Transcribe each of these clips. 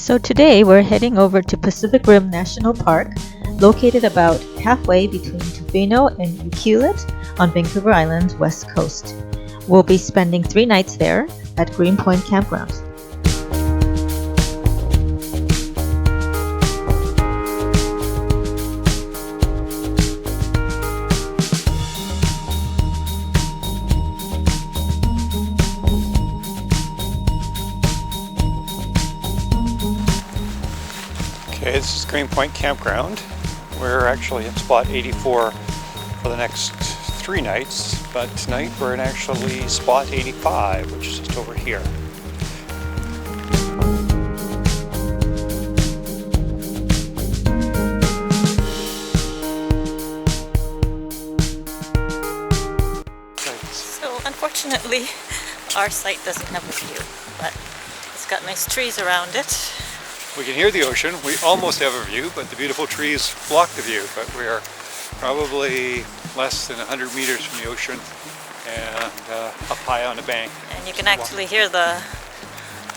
So today we're heading over to Pacific Rim National Park, located about halfway between Tofino and Ucluelet on Vancouver Island, west coast. We'll be spending 3 nights there at Green Point Campground. Okay, this is Green Point Campground. We're actually at spot 84 for the next 3 nights, but tonight we're in actually spot 85, which is just over here. So unfortunately, our site doesn't have a view, but it's got nice trees around it. We can hear the ocean. We almost have a view, but the beautiful trees block the view. But we are probably less than 100 meters from the ocean and up high on the bank. And you can actually hear the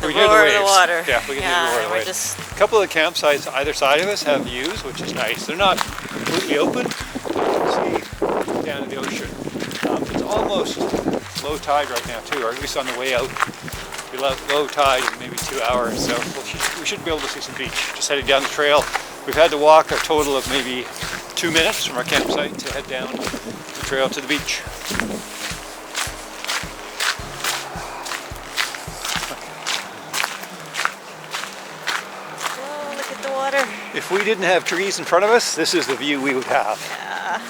roar of the water. Yeah, we can hear the roar of the waves. A couple of the campsites either side of us have views, which is nice. They're not completely open. You can see down to the ocean. It's almost low tide right now too, or at least on the way out. We low tide in maybe 2 hours, so we should be able to see some beach. Just heading down the trail. We've had to walk a total of maybe 2 minutes from our campsite to head down the trail to the beach. Oh, look at the water. If we didn't have trees in front of us, this is the view we would have. Yeah.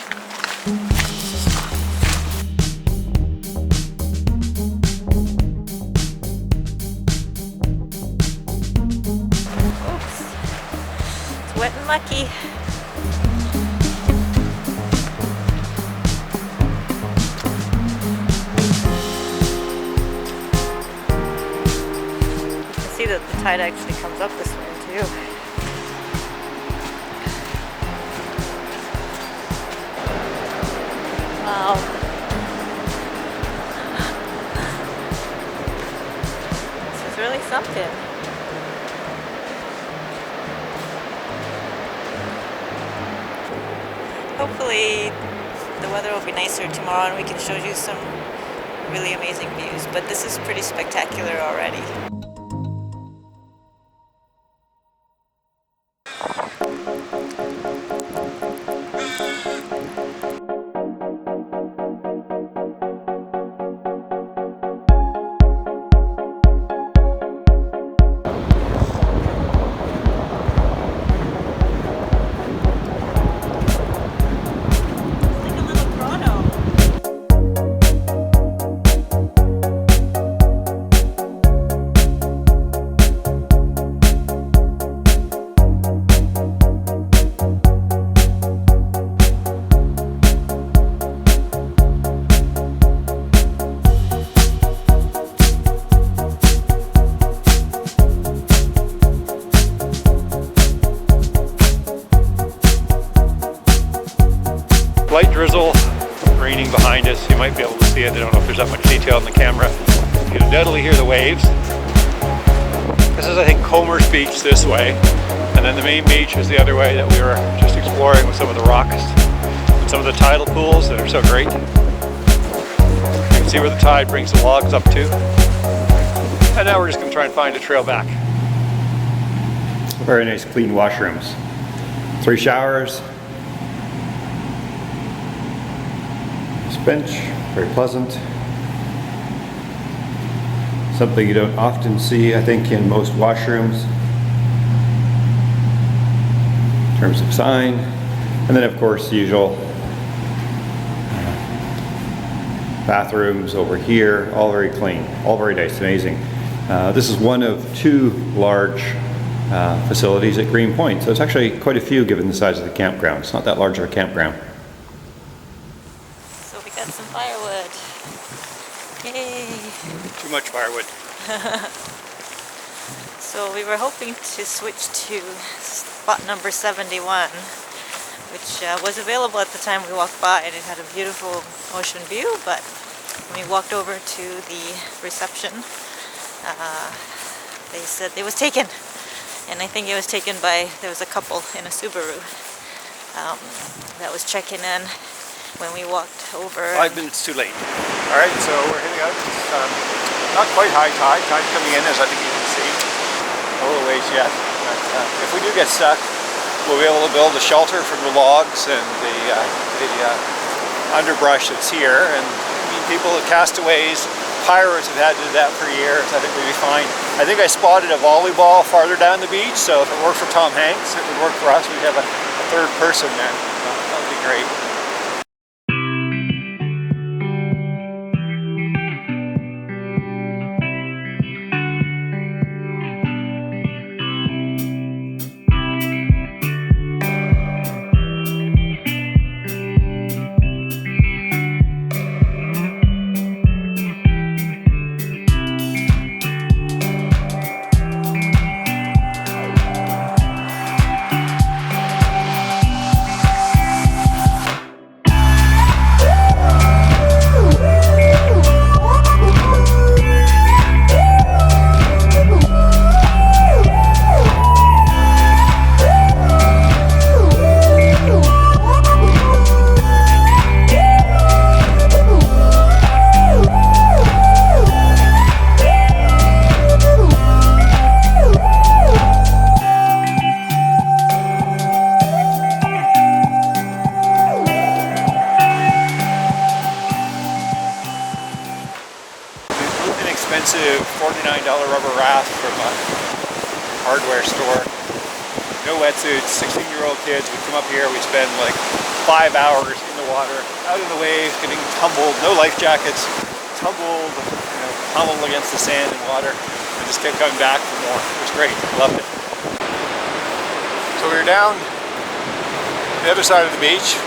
Wet and mucky. You can see that the tide actually comes up this way too. Wow. This is really something. Hopefully the weather will be nicer tomorrow and we can show you some really amazing views, but this is pretty spectacular already. Light drizzle, raining behind us. You might be able to see it. I don't know if there's that much detail in the camera. You can definitely hear the waves. This is, I think, Comer's Beach this way, and then the main beach is the other way that we were just exploring with some of the rocks and some of the tidal pools that are so great. You can see where the tide brings the logs up to. And now we're just going to try and find a trail back. Very nice clean washrooms. 3 showers. Bench, very pleasant. Something you don't often see, I think, in most washrooms in terms of sign. And then, of course, the usual bathrooms over here, all very clean, all very nice, amazing. This is one of 2 large facilities at Green Point, so it's actually quite a few given the size of the campground. It's not that large of a campground. Got some firewood. Yay! Too much firewood. So we were hoping to switch to spot number 71, which was available at the time we walked by, and it had a beautiful ocean view, but when we walked over to the reception, they said it was taken. And I think it was taken by, there was a couple in a Subaru that was checking in when we walked over. 5 minutes too late. All right, so we're heading out. It's not quite high tide. Tide coming in, as I think you can see. A little ways yet. But if we do get stuck, we'll be able to build a shelter from the logs and the underbrush that's here. And I mean, people, castaways, pirates have had to do that for years. I think we'll be fine. I think I spotted a volleyball farther down the beach, so if it worked for Tom Hanks, it would work for us. We'd have a third person then. That would be great. Inexpensive $49 rubber raft from a hardware store. No wetsuits, 16-year-old kids. We'd come up here, we'd spend like 5 hours in the water, out in the waves, getting tumbled, no life jackets, tumbled, pummeled against the sand and water, and just kept coming back for more. It was great, loved it. So we were down the other side of the beach,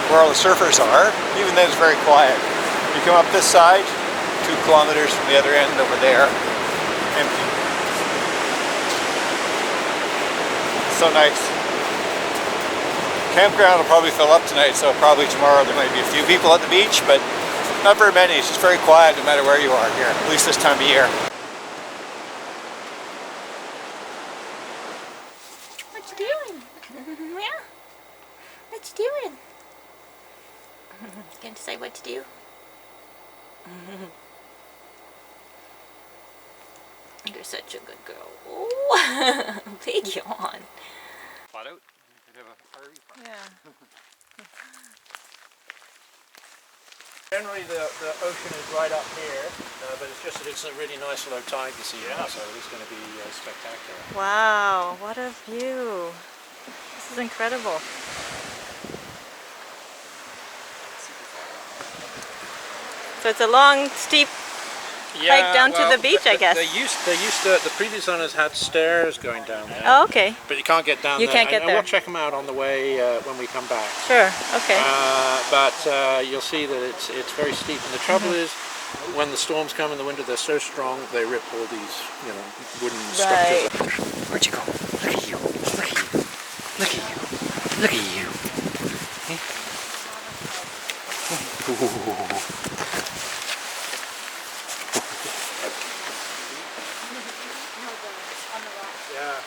where all the surfers are. Even then it's very quiet. You come up this side, 2 kilometers from the other end over there, empty. So nice. Campground will probably fill up tonight, so probably tomorrow there might be a few people at the beach, but not very many. It's just very quiet no matter where you are here, at least this time of year. What you doing? Yeah. What you doing? Can you say what to do? You're such a good girl. Oh, big yawn. Flat out? Yeah. Generally the ocean is right up here, but it's a really nice low tide this evening, so it's going to be spectacular. Wow, what a view. This is incredible. So it's a long, steep hike down to the beach, I guess. They used to, the previous owners had stairs going down there. Oh, okay. But you can't get down You there. can't get and there. We'll check them out on the way when we come back. Sure, okay. But you'll see that it's very steep. And the trouble is, when the storms come in the winter, they're so strong, they rip all these, wooden structures. Where'd you go? Look at you. Look at you. Look at you. Look at you. Yeah.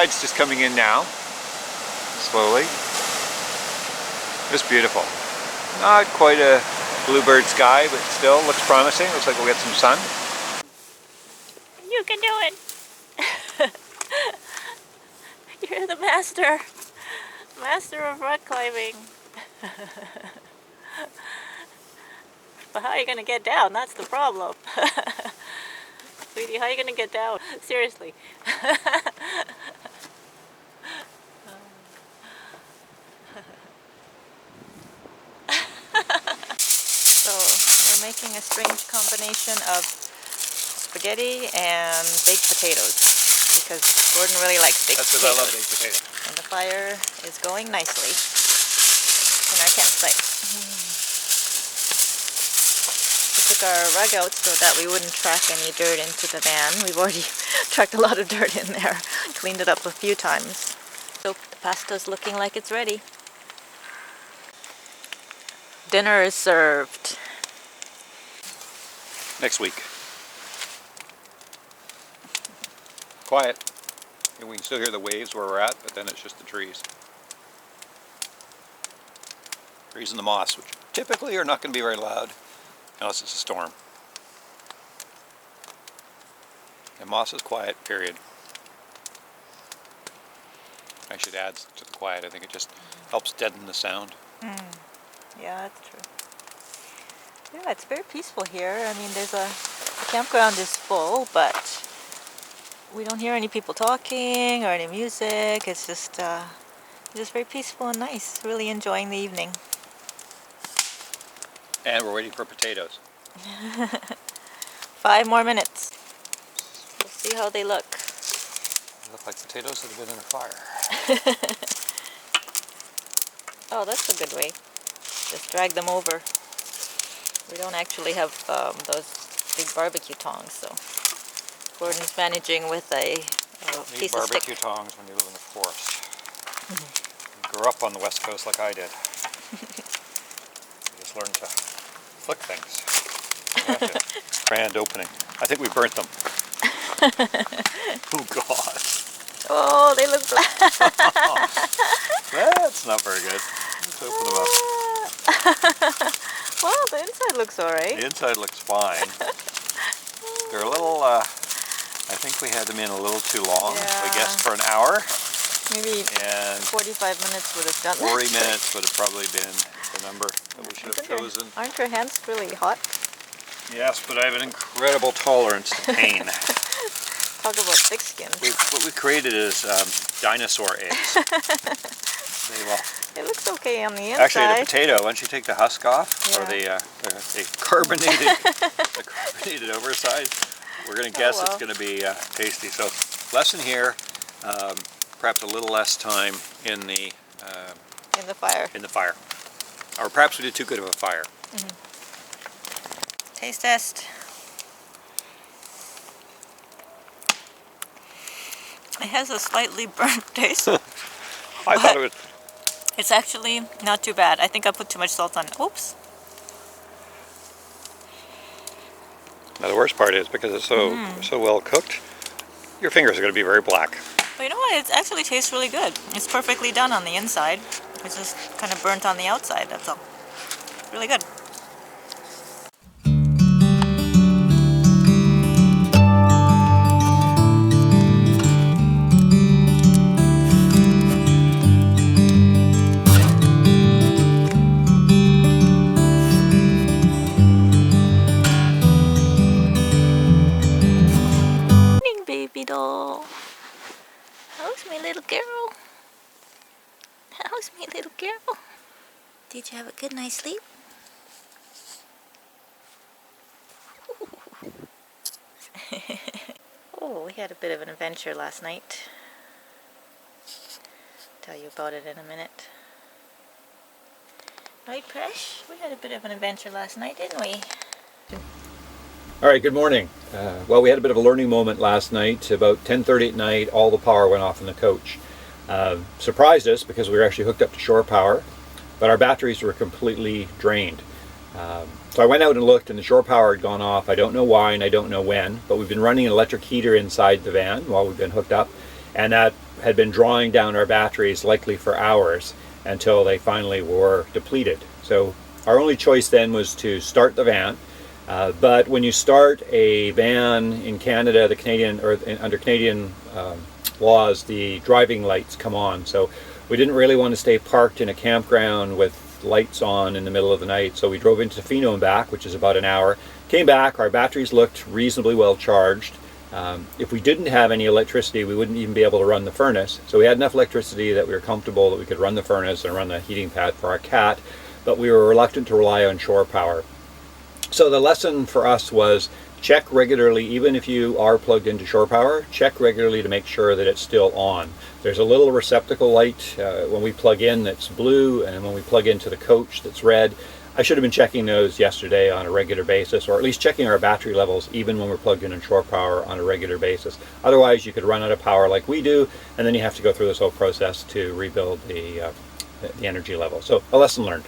tide's just coming in now, slowly. It's beautiful. Not quite a bluebird sky, but still looks promising. Looks like we'll get some sun. You can do it. You're the master. Master of rock climbing. But how are you going to get down? That's the problem. Sweetie, how are you going to get down? Seriously. So we're making a strange combination of spaghetti and baked potatoes because Gordon really likes baked potatoes. That's because I love baked potatoes. And the fire is going nicely in our campsite. We took our rug out so that we wouldn't track any dirt into the van. We've already tracked a lot of dirt in there, cleaned it up a few times. So the pasta's looking like it's ready. Dinner is served. Next week. Quiet. And we can still hear the waves where we're at, but then it's just the trees. Trees and the moss, which typically are not going to be very loud unless it's a storm. And moss is quiet, period. I should add to the quiet. I think it just helps deaden the sound. Yeah, that's true. Yeah, it's very peaceful here. I mean, the campground is full, but we don't hear any people talking or any music. It's just very peaceful and nice. Really enjoying the evening. And we're waiting for potatoes. 5 more minutes. We'll see how they look. They look like potatoes that have been in a fire. Oh, that's a good way. Just drag them over. We don't actually have those big barbecue tongs, so Gordon's managing with a piece of stick. Barbecue tongs when you live in the forest. You grew up on the West Coast like I did. You just learned to flick things. Grand opening. I think we burnt them. Oh God. Oh, they look black. That's not very good. Let's open them up. Well, the inside looks alright. The inside looks fine. They're a little, I think we had them in a little too long. Yeah. We guessed for an hour. Maybe And 45 minutes would have done 40 that. minute would have probably been the number that we should have chosen. Aren't your hands really hot? Yes, but I have an incredible tolerance to pain. Talk about thick skin. What we created is dinosaur eggs. It looks okay on the inside. Actually, the potato, once you take the husk off, or the carbonated overside, we're going to guess it's going to be tasty. So, lesson here, perhaps a little less time in the fire. Or perhaps we did too good of a fire. Taste test. It has a slightly burnt taste. I thought it was. It's actually not too bad. I think I put too much salt on it. Oops. Now the worst part is because it's so well cooked, your fingers are going to be very black. But you know what? It actually tastes really good. It's perfectly done on the inside. It's just kind of burnt on the outside. That's all. Really good. Baby doll. How's my little girl? How's my little girl? Did you have a good night's sleep? Oh, we had a bit of an adventure last night. Tell you about it in a minute. Right, Presh? We had a bit of an adventure last night, didn't we? All right, good morning. Well, we had a bit of a learning moment last night. About 10:30 at night, all the power went off in the coach. Surprised us because we were actually hooked up to shore power, but our batteries were completely drained. So I went out and looked, and the shore power had gone off. I don't know why and I don't know when, but we've been running an electric heater inside the van while we've been hooked up, and that had been drawing down our batteries likely for hours until they finally were depleted. So our only choice then was to start the van. But when you start a van in Canada, the Canadian, or under Canadian laws, the driving lights come on. So we didn't really want to stay parked in a campground with lights on in the middle of the night. So we drove into Tofino and back, which is about an hour. Came back, our batteries looked reasonably well charged. If we didn't have any electricity, we wouldn't even be able to run the furnace. So we had enough electricity that we were comfortable that we could run the furnace and run the heating pad for our cat, but we were reluctant to rely on shore power. So the lesson for us was check regularly, even if you are plugged into shore power, check regularly to make sure that it's still on. There's a little receptacle light when we plug in that's blue, and when we plug into the coach that's red. I should have been checking those yesterday on a regular basis, or at least checking our battery levels even when we're plugged in shore power on a regular basis. Otherwise you could run out of power like we do, and then you have to go through this whole process to rebuild the energy level. So a lesson learned.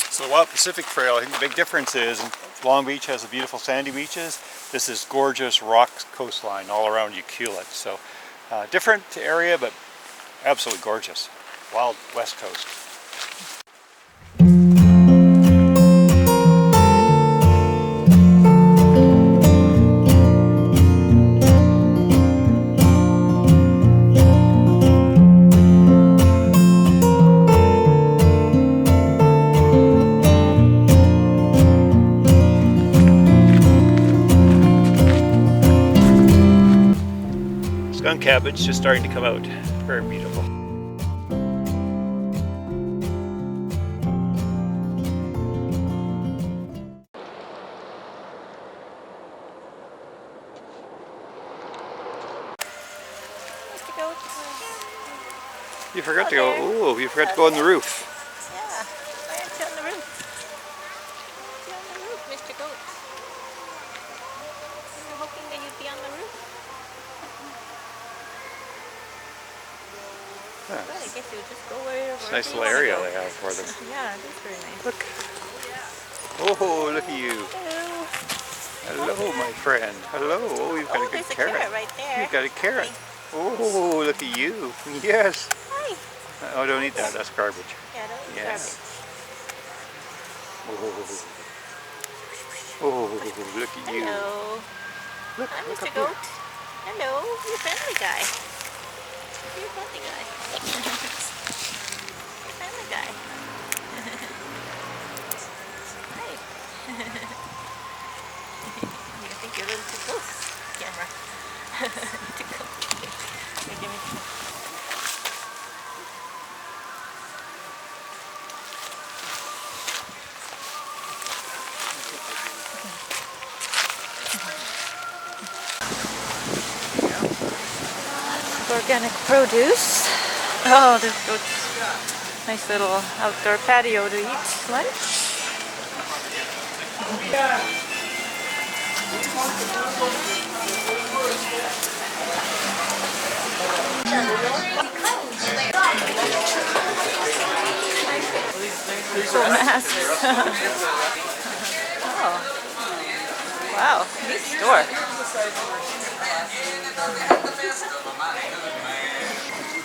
So the Wild Pacific Trail, I think the big difference is Long Beach has the beautiful sandy beaches. This is gorgeous rock coastline all around Ucluelet. So different area, but absolutely gorgeous. Wild West Coast. Skunk cabbage just starting to come out. Very beautiful. You forgot to go. Ooh, you forgot to go on the roof. Yeah, why aren't you on the roof? You're on the roof, Mr. Goat. We were hoping that you'd be on the roof. Yeah. But I guess you'll just go wherever. It's a nice little area they have for them. Yeah, it is very nice. Look. Oh, look at you. Hello. Hello, my friend. Hello. Oh, you've got a good there's carrot. a carrot right there. You've got a carrot. Hi. Oh, look at you. Yes. Hi. Oh, don't eat that. That's garbage. Yeah, don't eat Yes. garbage. Oh, look at you. Hello. Look, I'm look Mr. up here. Goat. Hello. You're a friendly guy. You're a friendly guy. You're a friendly guy. Hi. I think you're a little too close, camera. Too close. Here, give me. Organic produce. Oh, this goat's nice little outdoor patio to eat lunch. Cool masks. Oh, wow, neat store.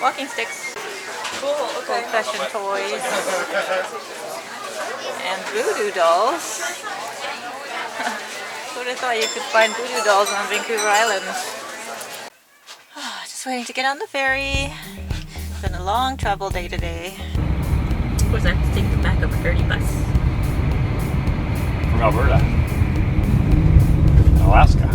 Walking sticks, cool old-fashioned toys, and voodoo dolls. Who would have thought you could find voodoo dolls on Vancouver Island? Just waiting to get on the ferry. It's been a long travel day today. Of course, I have to take the back of a dirty bus. From Alberta. Alaska.